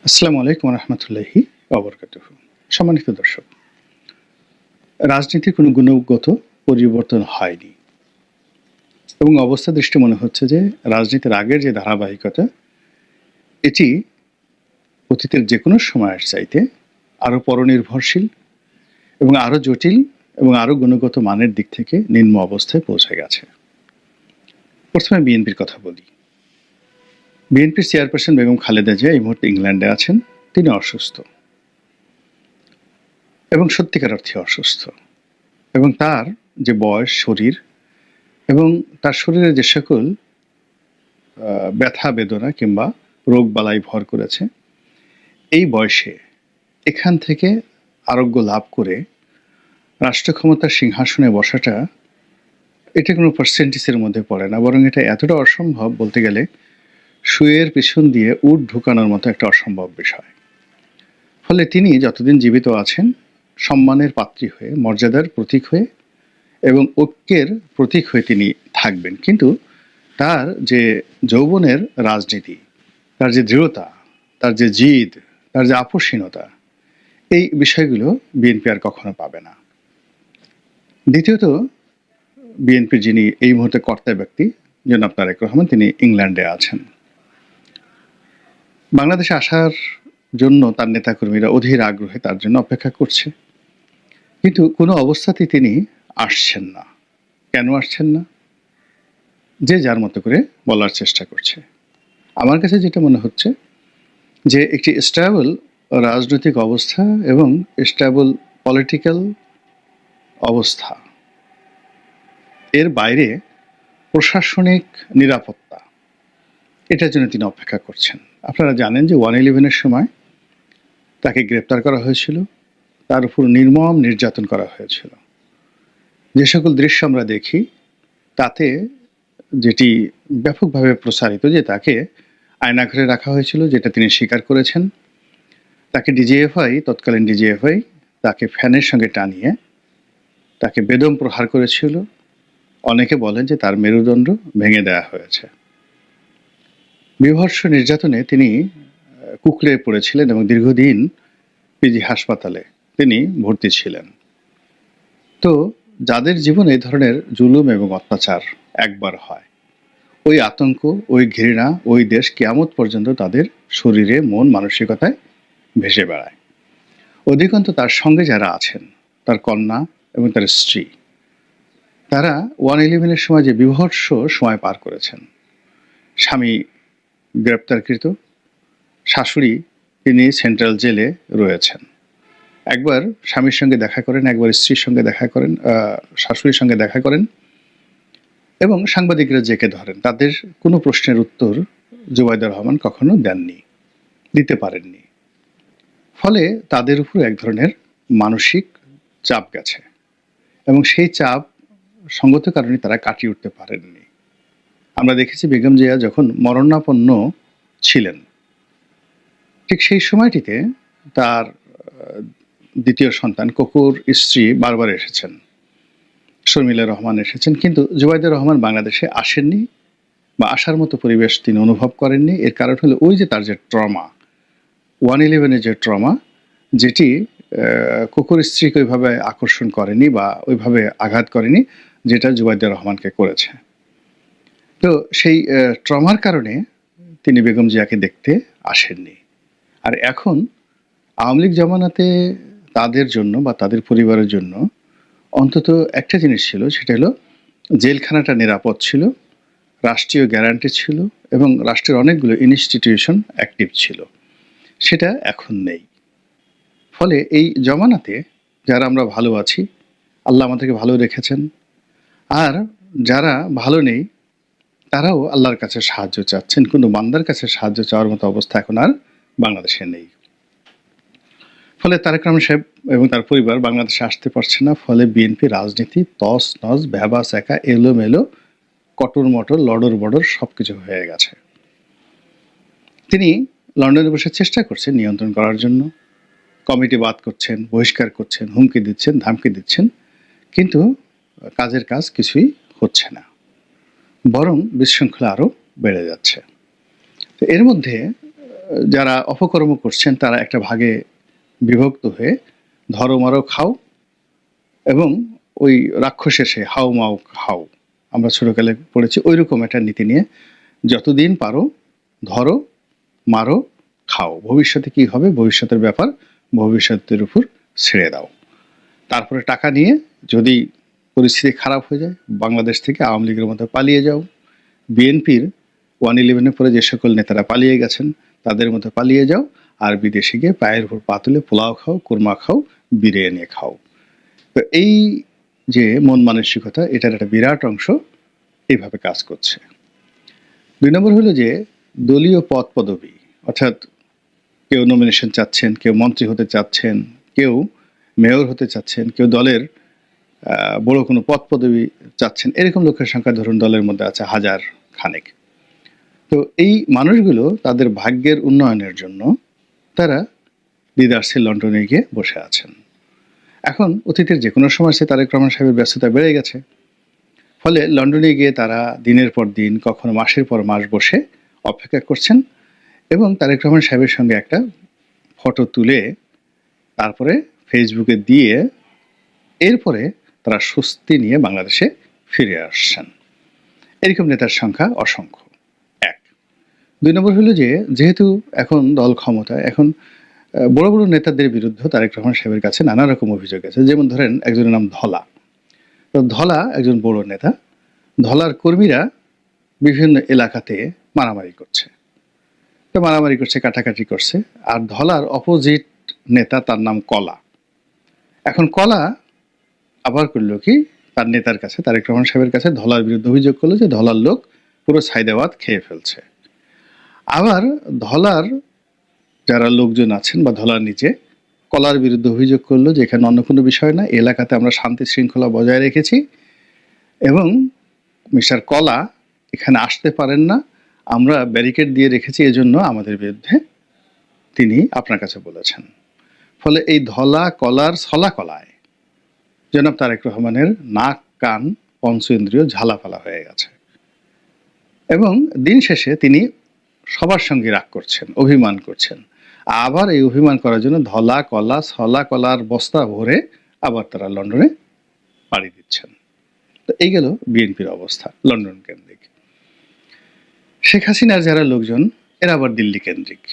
আসসালামু আলাইকুম রহমতুল্লাহি ওবরকাতুহু। সম্মানিত দর্শক, রাজনীতির কোনো গুণগত পরিবর্তন হয়নি এবং অবস্থা দৃষ্টি মনে হচ্ছে যে রাজনীতির আগের যে ধারাবাহিকতা এটি অতীতের যে কোনো সময়ের চাইতে আরও পরনির্ভরশীল এবং আরও জটিল এবং আরও গুণগত মানের দিক থেকে নিম্ন অবস্থায় পৌঁছে গেছে। প্রথমে বিএনপির কথা বলি। বিএনপির চেয়ারপারসন বেগম খালেদা জিয়া এই মুহূর্তে ইংল্যান্ডে আছেন। তিনি অসুস্থ এবং সত্যিকার অর্থে অসুস্থ, এবং তার যে বয়স, শরীর এবং তার শরীরে যে সকল ব্যথা বেদনা কিংবা রোগ বালাই ভর করেছে, এই বয়সে এখান থেকে আরোগ্য লাভ করে রাষ্ট্র ক্ষমতার সিংহাসনে বসাটা এটা কোনো পার্সেন্টেজের মধ্যে পড়ে না, বরং এটা এতটা অসম্ভব, বলতে গেলে শুয়ের পিছন দিয়ে উট ঢুকানোর মতো একটা অসম্ভব বিষয়। ফলে তিনি যতদিন জীবিত আছেন সম্মানের পাত্রী হয়ে, মর্যাদার প্রতীক হয়ে এবং ঐক্যের প্রতীক হয়ে তিনি থাকবেন। কিন্তু তার যে যৌবনের রাজনীতি, তার যে দৃঢ়তা, তার যে জিদ, তার যে আপোষহীনতা, এই বিষয়গুলো বিএনপি আর কখনো পাবে না। দ্বিতীয়ত, বিএনপির যিনি এই মুহূর্তে কর্তা ব্যক্তি জনাব তারেক রহমান, তিনি ইংল্যান্ডে আছেন। বাংলাদেশে আসার জন্য তার নেতাকর্মীরা অধীর আগ্রহে তার জন্য অপেক্ষা করছে, কিন্তু কোনো অবস্থাতেই তিনি আসছেন না। কেন আসছেন না? যে যার মতো করে বলার চেষ্টা করছে। আমার কাছে যেটা মনে হচ্ছে যে একটি স্টেবল রাজনৈতিক অবস্থা এবং স্টেবল পলিটিক্যাল অবস্থা, এর বাইরে প্রশাসনিক নিরাপত্তা, এটার জন্য তিনি অপেক্ষা করছেন। আপনারা জানেন যে 111-এর সময় তাকে গ্রেপ্তার করা হয়েছিল, তার উপর নির্মম নির্যাতন করা হয়েছিল। যে সকল দৃশ্য আমরা দেখি তাতে যেটি ব্যাপকভাবে প্রসারিত যে তাকে আয়নাঘরে রাখা হয়েছিল, যেটা তিনি স্বীকার করেছেন। তাকে তৎকালীন ডিজিএফআই তাকে ফ্যানের সঙ্গে টানিয়ে তাকে বেদম প্রহার করেছিল। অনেকে বলেন যে তার মেরুদণ্ড ভেঙে দেওয়া হয়েছে। বীভৎস নির্যাতনে তিনি কুঁকড়ে পড়েছিলেন এবং দীর্ঘদিন পিজি হাসপাতালে তিনি ভর্তি ছিলেন। তো যাদের জীবনে এই ধরনের জুলুম এবং অত্যাচার একবার হয়, ওই আতঙ্ক, ওই ঘৃণা, ওই দেশ কিয়ামত পর্যন্ত তাদের শরীরে, মন, মানসিকতায় ভেসে বেড়ায়। অধিকন্তু তার সঙ্গে যারা আছেন, তার কন্যা এবং তার স্ত্রী, তারা 111-এর সময় যে বীভৎস সময় পার করেছেন। স্বামী গ্রেপ্তারকৃত, শাশুড়ি তিনি সেন্ট্রাল জেলে রয়েছেন। একবার স্বামীর সঙ্গে দেখা করেন, একবার স্ত্রীর সঙ্গে দেখা করেন, শাশুড়ির সঙ্গে দেখা করেন, এবং সাংবাদিকরা জেকে ধরেন। তাদের কোনো প্রশ্নের উত্তর জুবাইদুর রহমান কখনো দেননি, দিতে পারেননি। ফলে তাদের উপর এক ধরনের মানসিক চাপ গেছে এবং সেই চাপ সঙ্গত কারণে তারা কাটিয়ে উঠতে পারেননি। আমরা দেখেছি বেগম জিয়া যখন মরণাপন্ন ছিলেন, ঠিক সেই সময়টিতে তার দ্বিতীয় সন্তান কোকুর স্ত্রী বারবার এসেছেন, শর্মিলা রহমান এসেছেন, কিন্তু জুবাইদুর রহমান বাংলাদেশে আসেননি বা আসার মতো পরিবেশ তিনি অনুভব করেননি। এর কারণ হলো ওই যে তার যে ট্রমা, 111-এর যে ট্রমা, যেটি কুকুর স্ত্রীকে ওইভাবে আকর্ষণ করেনি বা ওইভাবে আঘাত করেনি যেটা জুবাইদুর রহমানকে করেছে। তো সেই ট্রমার কারণে তিনি বেগম জিয়াকে দেখতে আসেননি। আর এখন আওয়ামী লীগ জামানাতে তাদের জন্য বা তাদের পরিবারের জন্য অন্তত একটা জিনিস ছিল, সেটা হলো জেলখানাটা নিরাপদ ছিল, রাষ্ট্রীয় গ্যারান্টি ছিল এবং রাষ্ট্রের অনেকগুলো ইনস্টিটিউশন অ্যাক্টিভ ছিল। সেটা এখন নেই। ফলে এই জমানাতে যারা আমরা ভালো আছি, আল্লাহ আমাদেরকে ভালো রেখেছেন, আর যারা ভালো নেই তারাও আল্লাহর কাছে সাহায্য চাচ্ছেন। কোনো বান্দার কাছে সাহায্য চাওয়ার মতো অবস্থা এখন আর বাংলাদেশে নেই। ফলে তারেক রহমান সাহেব এবং তার পরিবার বাংলাদেশে আসতে পারছে না। ফলে বিএনপি রাজনীতি তস নস, ভ্যাবা স্যাকা, এলোমেলো, কটর মটর, লডর বডর সবকিছু হয়ে গেছে। তিনি লন্ডনে বসে চেষ্টা করছেন নিয়ন্ত্রণ করার জন্য, কমিটি বাদ করছেন, বহিষ্কার করছেন, হুমকি দিচ্ছেন, ধামকি দিচ্ছেন, কিন্তু কাজের কাজ কিছুই হচ্ছে না, বরং বিশৃঙ্খলা আরও বেড়ে যাচ্ছে। তো এর মধ্যে যারা অপকর্ম করছেন তারা একটা ভাগে বিভক্ত হয়ে ধরো মারো খাও, এবং ওই রাক্ষসের সে হাউ মাউ খাও, আমরা ছোটকালে পড়েছি ওইরকম একটা নীতি নিয়ে যতদিন পারো ধরো মারো খাও, ভবিষ্যতে কি হবে ভবিষ্যতের ব্যাপার ভবিষ্যতের উপর ছেড়ে দাও। তারপরে টাকা নিয়ে যদি পরিস্থিতি খারাপ হয়ে যায় বাংলাদেশ থেকে আওয়ামী লীগের মতো পালিয়ে যাও, বিএনপির 111-এর পরে যে সকল নেতারা পালিয়ে গেছেন তাদের মতো পালিয়ে যাও, আর বিদেশে গিয়ে পায়ের উপর পা তুলে পোলাও খাও, কুরমা খাও, বিরিয়ানি খাও। তো এই যে মন মানসিকতা, এটার একটা বিরাট অংশ এইভাবে কাজ করছে। 2 নম্বর হলো যে দলীয় পদ পদবি, অর্থাৎ কেউ নমিনেশন চাচ্ছেন, কেউ মন্ত্রী হতে চাচ্ছেন, কেউ মেয়র হতে চাচ্ছেন, কেউ দলের বড় কোনো পদ পদবি চাচ্ছেন, এরকম লোকের সংখ্যা ধরুন দলের মধ্যে আছে 1000 খানেক। তো এই মানুষগুলো তাদের ভাগ্যের উন্নয়নের জন্য তারা বিদেশে লন্ডনে গিয়ে বসে আছেন। এখন অতীতের যে কোনো সময় সে তারেক রহমান সাহেবের ব্যস্ততা বেড়ে গেছে, ফলে লন্ডনে গিয়ে তারা দিনের পর দিন কখনো মাসের পর মাস বসে অপেক্ষা করছেন, এবং তারেক রহমান সাহেবের সঙ্গে একটা ফটো তুলে তারপরে ফেসবুকে দিয়ে এরপরে তারা স্বস্তি নিয়ে বাংলাদেশে ফিরে আসছেন। এরকম নেতার সংখ্যা অসংখ্য। 1। 2 নম্বর হলো যে যেহেতু এখন দল ক্ষমতায়, এখন বড় বড় নেতাদের বিরুদ্ধে তারেক রহমান সাহেবের কাছে নানা রকম অভিযোগ আছে। যেমন ধরেন একজনের নাম ধলা। তো ধলা একজন বড় নেতা, ধলার কর্মীরা বিভিন্ন এলাকাতে মারামারি করছে, তো মারামারি করছে, কাটাকাটি করছে। আর ধলার অপোজিট নেতা, তার নাম কলা। এখন কলা আবার করলো কি, তার নেতার কাছে, তারেক রহমান সাহেবের কাছে ধলার বিরুদ্ধে অভিযোগ করলো যে ধলার লোক পুরো সাইদাবাদ খেয়ে ফেলছে। আবার ধলার যারা লোকজন আছেন বা ধলার নিচে কলার বিরুদ্ধে অভিযোগ করলো যে এখানে অন্য কোনো বিষয় না, এলাকাতে আমরা শান্তি শৃঙ্খলা বজায় রেখেছি এবং মিস্টার কলা এখানে আসতে পারেন না, আমরা ব্যারিকেড দিয়ে রেখেছি, এজন্য আমাদের বিরুদ্ধে তিনি আপনার কাছে বলেছেন। ফলে এই ধলা কলার ছলা কলায় জনাব তারেক রহমানের নাক কান পঞ্চ ইন্দ্রিয় ঝালাপালা হয়ে গেছে, এবং দিন শেষে তিনি সবার সঙ্গে রাগ করছেন, অভিমান করছেন। আবার এই অভিমান করার জন্য ধলা কলা ছলা কলার বস্তা ভরে আবার তারা লন্ডনে পাড়ি দিচ্ছেন। তো এই গেল বিএনপির অবস্থা লন্ডন কেন্দ্রিক। শেখ হাসিনার যারা লোকজন এরা আবার দিল্লি কেন্দ্রিক,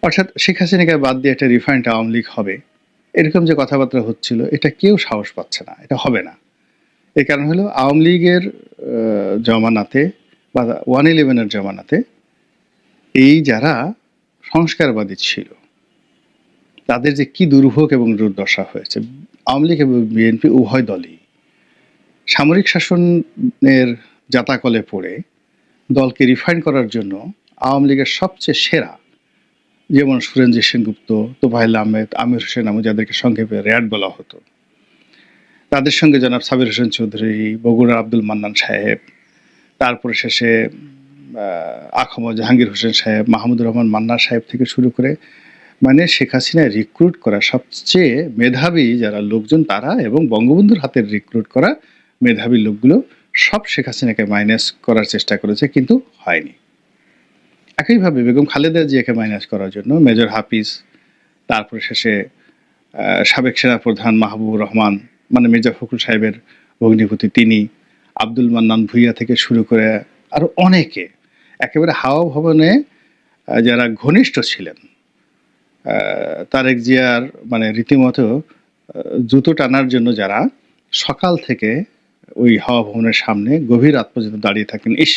অর্থাৎ শেখ হাসিনাকে বাদ দিয়ে একটা রিফাইন্ড আওয়ামী লীগ হবে এরকম যে কথাবার্তা হচ্ছিল, এটা কেউ সাহস পাচ্ছে না, এটা হবে না। এই কারণ হলো আওয়ামী লীগের জমানাতে বা 111-এর জমানাতে এই যারা সংস্কারবাদী ছিল তাদের যে কি দুর্ভোগ এবং দুর্দশা হয়েছে। আওয়ামী লীগ এবং বিএনপি উভয় দলই সামরিক শাসনের জাতাকলে পড়ে দলকে রিফাইন করার জন্য আওয়ামী লীগের সবচেয়ে সেরা, যেমন সুরেনজিৎ সেনগুপ্ত, তোফায়েল আহমেদ, আমির হোসেন আমু, যাদেরকে সংক্ষেপে র্যাড বলা হতো, তাদের সঙ্গে জনাব সাবির হোসেন চৌধুরী, বগুড়া আব্দুল মান্নান সাহেব, তারপরে শেষে আখম জাহাঙ্গীর হোসেন সাহেব, মাহমুদুর রহমান মান্না সাহেব থেকে শুরু করে, মানে শেখ হাসিনা রিক্রুট করা সবচেয়ে মেধাবী যারা লোকজন তারা, এবং বঙ্গবন্ধুর হাতের রিক্রুট করা মেধাবী লোকগুলো সব শেখ হাসিনাকে মাইনাস করার চেষ্টা করেছে, কিন্তু হয়নি। একইভাবে বেগম খালেদা জিয়াকে মাইনাস করার জন্য মেজর হাফিজ, তারপরে শেষে সাবেক সেনাপ্রধান মাহবুবুর রহমান, মানে মির্জা ফখরুল সাহেবের ভগ্নিপতি তিনি, আব্দুল মান্নান ভুইয়া থেকে শুরু করে আরো অনেকে একেবারে হাওয়া ভবনে যারা ঘনিষ্ঠ ছিলেন, তারেক জিয়ার মানে রীতিমতো জুতো টানার জন্য যারা সকাল থেকে ওই হাওয়া ভবনের সামনে গভীর রাত পর্যন্ত দাঁড়িয়ে থাকেন, ইস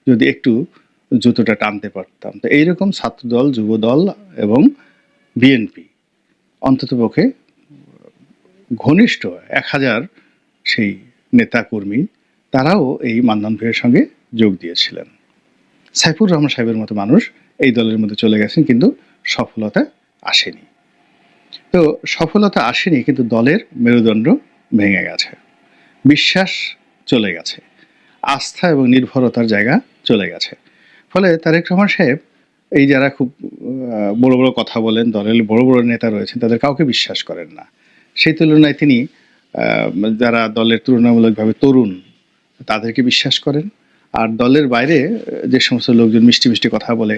যদি একটু জুতোটা টানতে পারতাম। তো এইরকম ছাত্রদল, যুবদল এবং বিএনপি অন্ততপক্ষে ঘনিষ্ঠ 1000 সেই নেতাকর্মী তারাও এই মান্নান ভাইয়ের সঙ্গে যোগ দিয়েছিলেন। সাইফুর রহমান সাহেবের মতো মানুষ এই দলের মধ্যে চলে গেছেন, কিন্তু সফলতা আসেনি। তো সফলতা আসেনি, কিন্তু দলের মেরুদণ্ড ভেঙে গেছে, বিশ্বাস চলে গেছে, আস্থা এবং নির্ভরতার জায়গা চলে গেছে। ফলে তারেক রহমান সাহেব এই যারা খুব বড় বড় কথা বলেন, দলের বড় বড় নেতা রয়েছেন, তাদের কাউকে বিশ্বাস করেন না। সেই তুলনায় তিনি যারা দলের তুলনামূলকভাবে তরুণ তাদেরকে বিশ্বাস করেন, আর দলের বাইরে যে সমস্ত লোকজন মিষ্টি মিষ্টি কথা বলে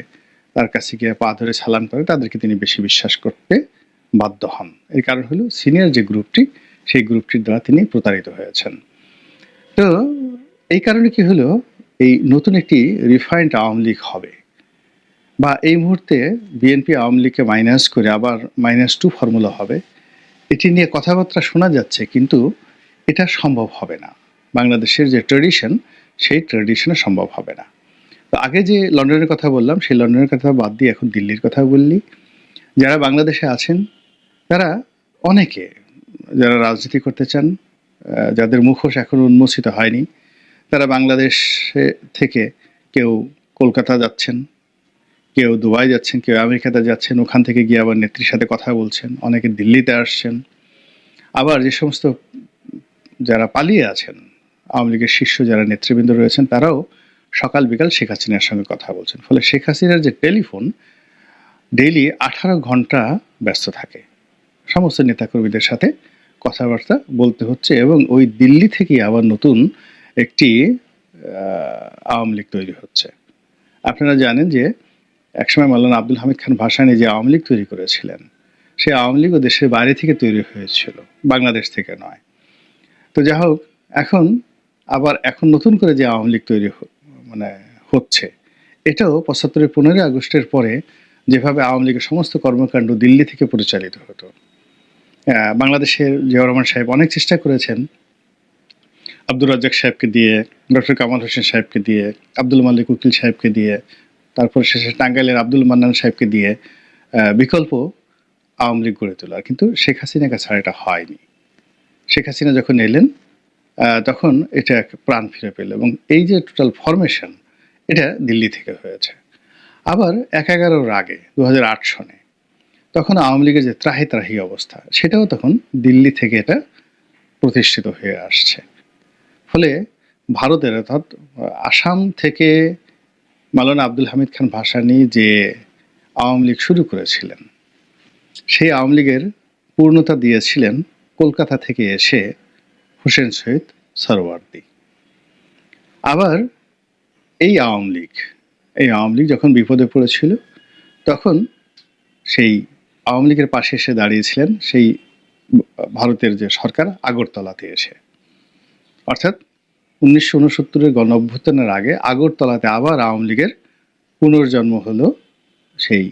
তার কাছে গিয়ে পা ধরে সালাম করে, তাদেরকে তিনি বেশি বিশ্বাস করতে বাধ্য হন। এর কারণ হলো সিনিয়র যে গ্রুপটি, সেই গ্রুপটির দ্বারা তিনি প্রতারিত হয়েছেন। তো এই কারণে কি হলো, এই নতুন একটি রিফাইন্ড আওয়ামী লীগ হবে, বা এই মুহূর্তে বিএনপি আওয়ামী লীগকে মাইনাস করে আবার -2 ফর্মুলা হবে, এটি নিয়ে কথাবার্তা শোনা যাচ্ছে, কিন্তু এটা সম্ভব হবে না। বাংলাদেশের যে ট্র্যাডিশন, সেই ট্র্যাডিশনে সম্ভব হবে না। তো আগে যে লন্ডনের কথা বললাম, সেই লন্ডনের কথা বাদ দিয়ে এখন দিল্লির কথা বললি। যারা বাংলাদেশে আছেন তারা অনেকে, যারা রাজনীতি করতে চান, যাদের মুখোশ এখনো উন্মোচিত হয়নি, তারা বাংলাদেশে থেকে কেউ কলকাতা যাচ্ছেন, কেউ দুবাই যাচ্ছেন, কেউ আমেরিকাতে যাচ্ছেন, ওখান থেকে গিয়ে আবার নেত্রীর সাথে কথা বলছেন, অনেকে দিল্লিতে আসছেন। আবার যে সমস্ত যারা পালিয়ে আছেন, আওয়ামী লীগের শীর্ষ যারা নেতৃবৃন্দ রয়েছেন, তারাও সকাল বিকাল শেখ হাসিনার সঙ্গে কথা বলছেন। ফলে শেখ হাসিনার যে টেলিফোন ডেইলি 18 ঘন্টা ব্যস্ত থাকে, সমস্ত নেতাকর্মীদের সাথে কথাবার্তা বলতে হচ্ছে, এবং ওই দিল্লি থেকেই আবার নতুন একটি আওয়ামী লীগ তৈরি হচ্ছে। আপনারা জানেন যে একসময় মাওলানা আব্দুল হামিদ খান ভাসানী যে আওয়ামী লীগ তৈরি করেছিলেন, সেই আওয়ামী লীগও দেশের বাইরে থেকে তৈরি হয়েছিল, বাংলাদেশ থেকে নয়। তো যাই হোক, এখন নতুন করে যে আওয়ামী লীগ তৈরি হচ্ছে, এটাও ৭৫-এর 15ই আগস্টের পরে যেভাবে আওয়ামী লীগের সমস্ত কর্মকাণ্ড দিল্লি থেকে পরিচালিত হতো, বাংলাদেশের জিয়াউর রহমান সাহেব অনেক চেষ্টা করেছেন আব্দুর রাজ্জাক সাহেবকে দিয়ে, ডক্টর কামাল হোসেন সাহেবকে দিয়ে, আব্দুল মালিক উকিল সাহেবকে দিয়ে, তারপর শেষে টাঙ্গাইলের আব্দুল মান্নান সাহেবকে দিয়ে বিকল্প আওয়ামী লীগ গড়ে তোলার, কিন্তু শেখ হাসিনার কাছে আর এটা হয়নি। শেখ হাসিনা যখন এলেন, তখন এটা এক প্রাণ ফিরে পেল, এবং এই যে টোটাল ফরমেশন, এটা দিল্লি থেকে হয়েছে। আবার ১/১১-র আগে ২০০৮ সনে তখন আওয়ামী লীগের যে ত্রাহি ত্রাহি অবস্থা, সেটাও তখন দিল্লি থেকে এটা প্রতিষ্ঠিত হয়ে আসছে। ফলে ভারতের, অর্থাৎ আসাম থেকে মাওলানা আব্দুল হামিদ খান ভাসানী যে আওয়ামী লীগ শুরু করেছিলেন, সেই আওয়ামী লীগের পূর্ণতা দিয়েছিলেন কলকাতা থেকে এসে হোসেন শহীদ সরওয়ার্দী। আবার এই আওয়ামী লীগ যখন বিপদে পড়েছিল, তখন সেই আওয়ামী লীগের পাশে এসে দাঁড়িয়েছিলেন সেই ভারতের যে সরকার, আগরতলাতে এসে। অর্থাৎ 1969-এর গণ অভ্যুত্থানের আগে আগরতলাতে আবার আওয়ামী লীগের পুনর্জন্ম হলো সেই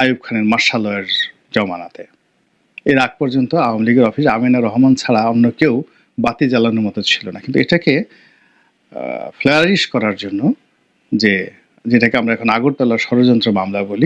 আইয়ুব খানের মার্শালয়ের জমানাতে। এর আগ পর্যন্ত আওয়ামী লীগের অফিস আমিনা রহমান ছাড়া অন্য কেউ বাতি জ্বালানোর মতো ছিল না। কিন্তু এটাকে ফ্লারিশ করার জন্য, যেটাকে আমরা এখন আগরতলা ষড়যন্ত্র মামলা বলি,